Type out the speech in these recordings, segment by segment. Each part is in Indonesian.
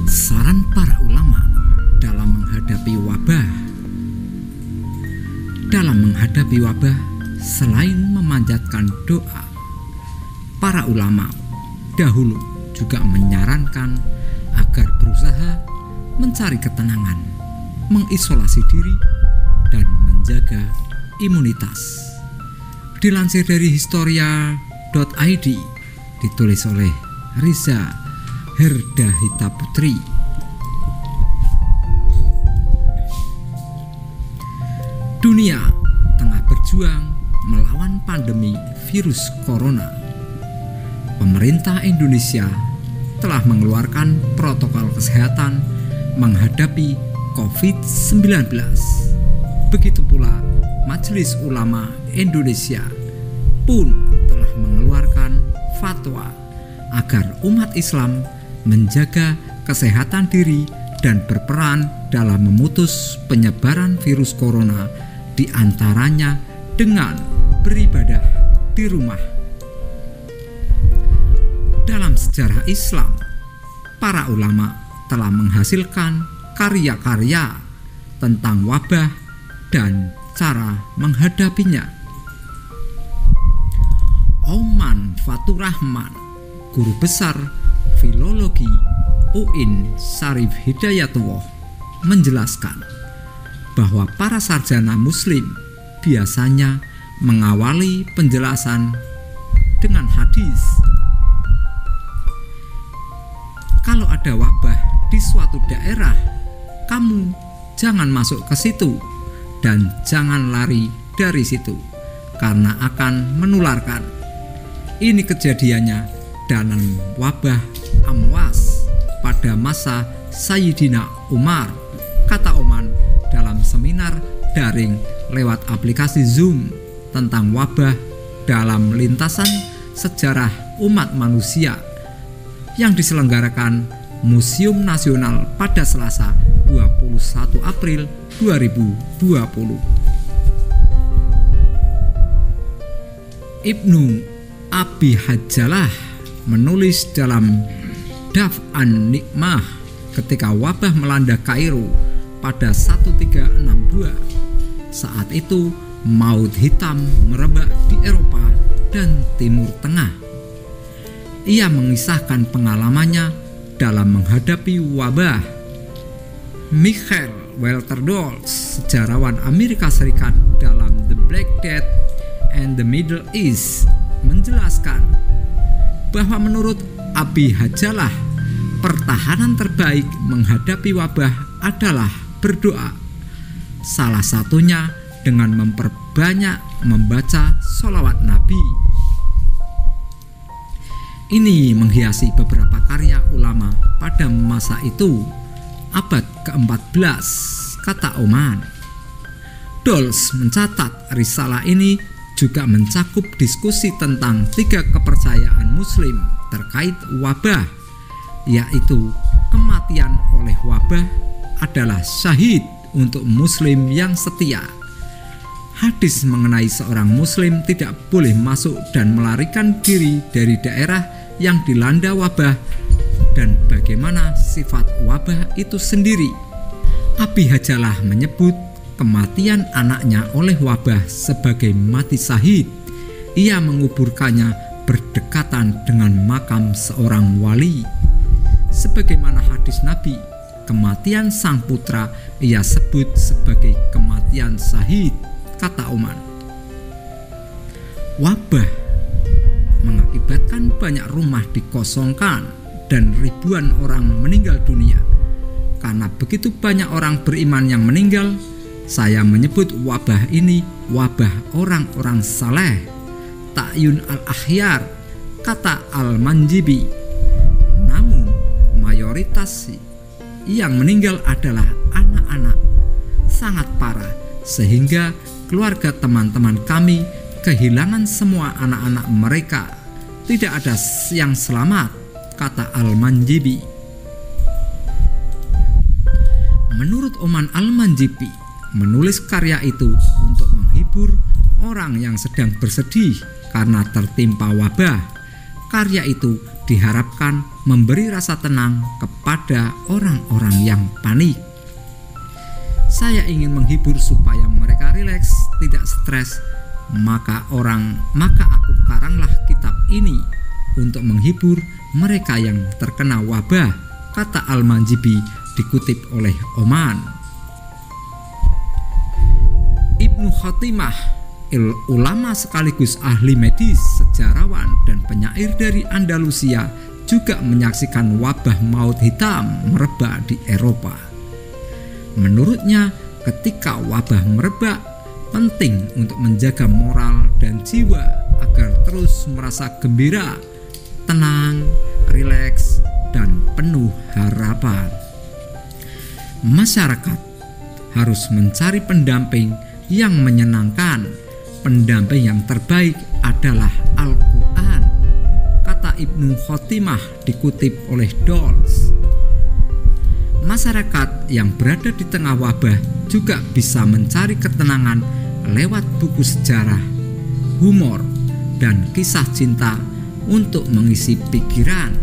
Saran para ulama dalam menghadapi wabah. Dalam menghadapi wabah, selain memanjatkan doa, para ulama dahulu juga menyarankan agar berusaha mencari ketenangan, mengisolasi diri, dan menjaga imunitas. Dilansir dari historia.id, ditulis oleh Riza Herdahita Putri. Dunia tengah berjuang melawan pandemi virus corona. Pemerintah Indonesia telah mengeluarkan protokol kesehatan menghadapi COVID-19. Begitu pula Majelis Ulama Indonesia pun telah mengeluarkan fatwa agar umat Islam menjaga kesehatan diri dan berperan dalam memutus penyebaran virus corona, di antaranya dengan beribadah di rumah. Dalam sejarah Islam, para ulama telah menghasilkan karya-karya tentang wabah dan cara menghadapinya. Oman Faturrahman, guru besar filologi UIN Syarif Hidayatullah, menjelaskan bahwa para sarjana muslim biasanya mengawali penjelasan dengan hadis. Kalau ada wabah di suatu daerah, kamu jangan masuk ke situ dan jangan lari dari situ karena akan menularkan. Ini kejadiannya dalam wabah Amwas pada masa Sayyidina Umar, kata Oman dalam seminar daring lewat aplikasi Zoom tentang wabah dalam lintasan sejarah umat manusia yang diselenggarakan Museum Nasional pada Selasa 21 April 2020. Ibnu Abi Hajalah menulis dalam Daf'an Nikmah ketika wabah melanda Kairo pada 1362. Saat itu maut hitam merebak di Eropa dan Timur Tengah. Ia mengisahkan pengalamannya dalam menghadapi wabah. Michael Walter Dulles, sejarawan Amerika Serikat dalam The Black Death and the Middle East, menjelaskan bahwa menurut Abi Hajalah, pertahanan terbaik menghadapi wabah adalah berdoa. Salah satunya dengan memperbanyak membaca sholawat Nabi. Ini menghiasi beberapa karya ulama pada masa itu, abad ke-14, kata Oman. Dulles mencatat risalah ini juga mencakup diskusi tentang 3 kepercayaan Muslim terkait wabah, yaitu kematian oleh wabah adalah syahid untuk Muslim yang setia. Hadis mengenai seorang Muslim tidak boleh masuk dan melarikan diri dari daerah yang dilanda wabah, dan bagaimana sifat wabah itu sendiri. Abi Hajalah menyebut kematian anaknya oleh wabah sebagai mati syahid. Ia menguburkannya berdekatan dengan makam seorang wali. Sebagaimana hadis Nabi, kematian sang putra ia sebut sebagai kematian syahid, kata Oman. Wabah mengakibatkan banyak rumah dikosongkan dan ribuan orang meninggal dunia. Karena begitu banyak orang beriman yang meninggal, saya menyebut wabah ini wabah orang-orang saleh, ta'yun al-akhyar, kata Al-Manjibi. Namun mayoritas yang meninggal adalah anak-anak, sangat parah, sehingga keluarga teman-teman kami kehilangan semua anak-anak mereka. Tidak ada yang selamat, kata Al-Manjibi. Menurut Oman, Al-Manjibi menulis karya itu untuk menghibur orang yang sedang bersedih karena tertimpa wabah. karya itu diharapkan memberi rasa tenang kepada orang-orang yang panik. Saya ingin menghibur supaya mereka rileks, tidak stres. Maka aku karanglah kitab ini untuk menghibur mereka yang terkena wabah, kata Al-Manjibi dikutip oleh Oman. Ibnu Khotimah, ulama sekaligus ahli medis, sejarawan dan penyair dari Andalusia, juga menyaksikan wabah maut hitam merebak di Eropa. Menurutnya, ketika wabah merebak, penting untuk menjaga moral dan jiwa agar terus merasa gembira, tenang, rileks, dan penuh harapan. Masyarakat harus mencari pendamping yang menyenangkan. Pendamping yang terbaik adalah Al-Quran, kata Ibnu Khotimah dikutip oleh Dawes. Masyarakat yang berada di tengah wabah juga bisa mencari ketenangan lewat buku sejarah, humor, dan kisah cinta untuk mengisi pikiran.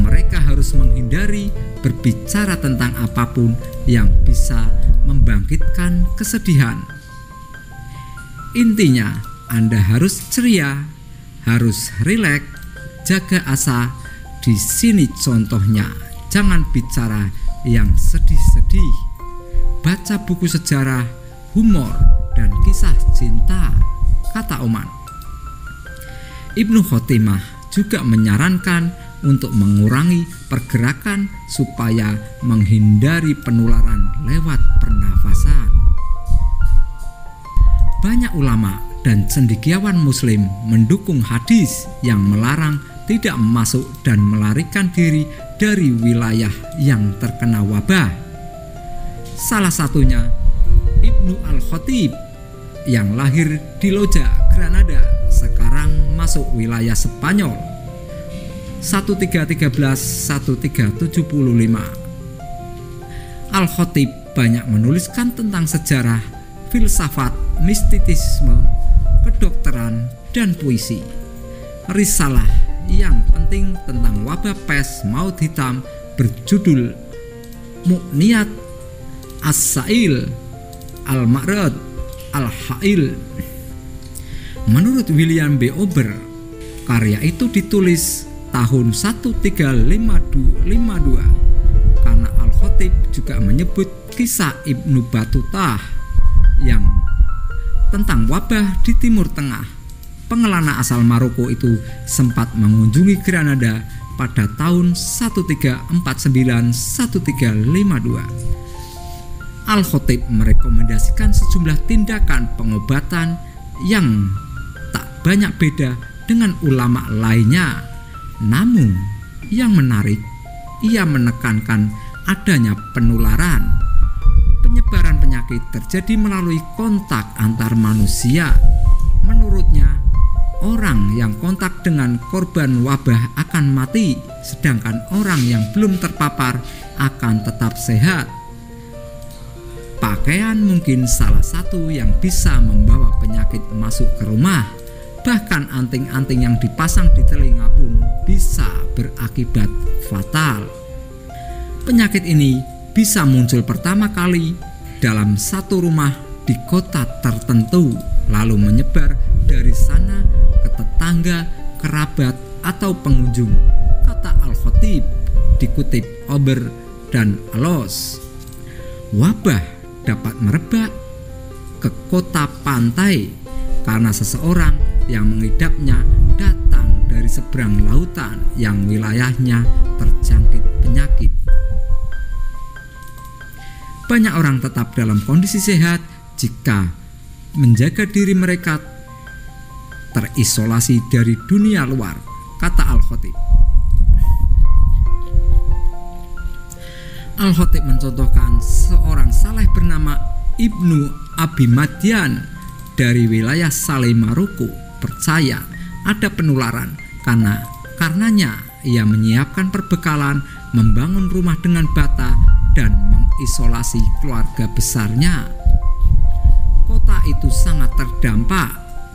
Mereka harus menghindari berbicara tentang apapun yang bisa membangkitkan kesedihan. Intinya, Anda harus ceria, harus rileks, jaga asa. Di sini contohnya, jangan bicara yang sedih-sedih. Baca buku sejarah, humor, dan kisah cinta, kata Oman. Ibnu Khotimah juga menyarankan untuk mengurangi pergerakan supaya menghindari penularan lewat pernafasan. Banyak ulama dan cendekiawan muslim mendukung hadis yang melarang tidak masuk dan melarikan diri dari wilayah yang terkena wabah. Salah satunya Ibnu Al-Khatib yang lahir di Loja, Granada, sekarang masuk wilayah Spanyol. 1313-1375. Al-Khatib banyak menuliskan tentang sejarah, filsafat, mistisisme, kedokteran, dan puisi. Risalah yang penting tentang wabah pes maut hitam berjudul Mu'niyat As-Sa'il Al-Ma'rad Al-Ha'il. Menurut William B. Ober, karya itu ditulis tahun 1352 karena Al-Khatib juga menyebut kisah Ibnu Battutah yang tentang wabah di Timur Tengah. Pengelana asal Maroko itu sempat mengunjungi Granada pada tahun 1349-1352. Al-Khatib merekomendasikan sejumlah tindakan pengobatan yang tak banyak beda dengan ulama lainnya. Namun, yang menarik, ia menekankan adanya penularan. Penyebaran penyakit terjadi melalui kontak antar manusia. Menurutnya, orang yang kontak dengan korban wabah akan mati, sedangkan orang yang belum terpapar akan tetap sehat. Pakaian mungkin salah satu yang bisa membawa penyakit masuk ke rumah. Bahkan anting-anting yang dipasang di telinga pun bisa berakibat fatal. Penyakit ini bisa muncul pertama kali dalam satu rumah di kota tertentu, lalu menyebar dari sana ke tetangga, kerabat, atau pengunjung, kata Al-Khatib dikutip Ober dan Alos. Wabah dapat merebak ke kota pantai karena seseorang yang mengidapnya datang dari seberang lautan yang wilayahnya terjangkit penyakit. Banyak orang tetap dalam kondisi sehat jika menjaga diri mereka terisolasi dari dunia luar, kata Al-Khatib. Al-Khatib mencontohkan seorang saleh bernama Ibnu Abi Madian dari wilayah Saleh, Maroko, percaya ada penularan karenanya ia menyiapkan perbekalan, membangun rumah dengan bata, dan mengisolasi keluarga besarnya. Kota itu sangat terdampak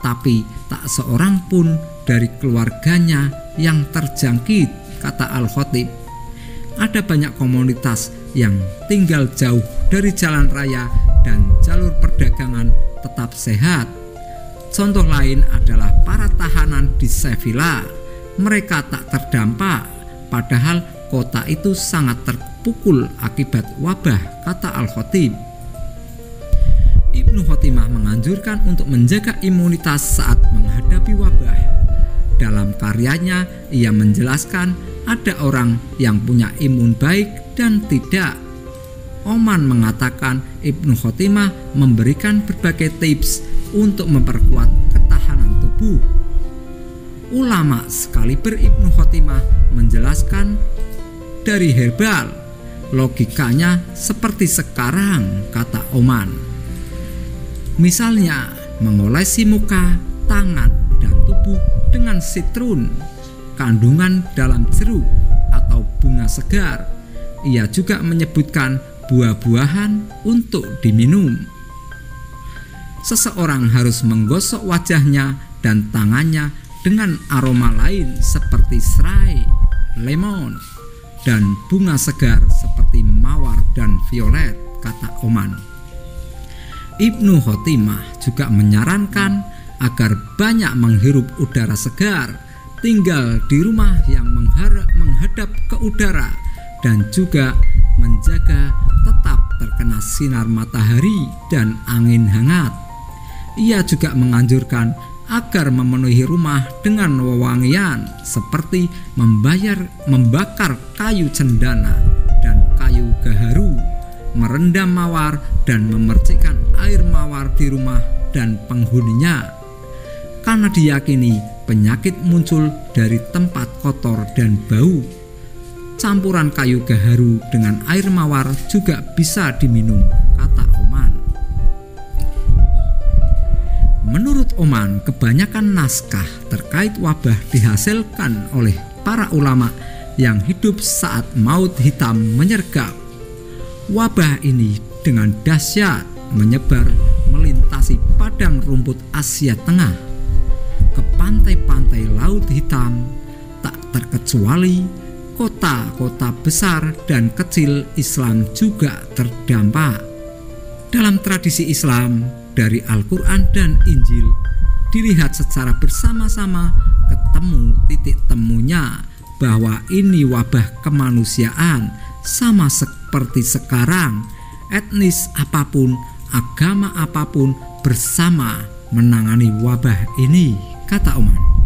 tapi tak seorang pun dari keluarganya yang terjangkit, kata Al-Khatib. Ada banyak komunitas yang tinggal jauh dari jalan raya dan jalur perdagangan tetap sehat. Contoh lain adalah para tahanan di Sevilla. Mereka tak terdampak, padahal kota itu sangat terpukul akibat wabah, kata Al-Khatib. Ibnu Khotimah menganjurkan untuk menjaga imunitas saat menghadapi wabah. Dalam karyanya, ia menjelaskan ada orang yang punya imun baik dan tidak. Oman mengatakan Ibnu Khotimah memberikan berbagai tips untuk memperkuat ketahanan tubuh. Ulama sekaliber Ibnu Khotimah menjelaskan dari herbal. Logikanya seperti sekarang, kata Oman. Misalnya mengolesi muka, tangan, dan tubuh dengan sitrun, kandungan dalam jeruk atau bunga segar. Ia juga menyebutkan buah-buahan untuk diminum. Seseorang harus menggosok wajahnya dan tangannya dengan aroma lain seperti serai, lemon, dan bunga segar seperti mawar dan violet, kata Oman. Ibnu Khotimah juga menyarankan agar banyak menghirup udara segar, tinggal di rumah yang menghadap ke udara, dan juga menjaga tetap terkena sinar matahari dan angin hangat. Ia juga menganjurkan agar memenuhi rumah dengan wewangian seperti membakar kayu cendana dan kayu gaharu, merendam mawar dan memercikkan air mawar di rumah dan penghuninya. Karena diyakini penyakit muncul dari tempat kotor dan bau. Campuran kayu gaharu dengan air mawar juga bisa diminum, kata Oman. Menurut Oman, kebanyakan naskah terkait wabah dihasilkan oleh para ulama yang hidup saat maut hitam menyergap. Wabah ini dengan dahsyat menyebar melintasi padang rumput Asia Tengah ke pantai-pantai Laut Hitam, tak terkecuali kota-kota besar dan kecil Islam juga terdampak. Dalam tradisi Islam, dari Al-Quran dan Injil dilihat secara bersama-sama ketemu titik temunya bahwa ini wabah kemanusiaan. Sama seperti sekarang, etnis apapun, agama apapun bersama menangani wabah ini, kata Oman.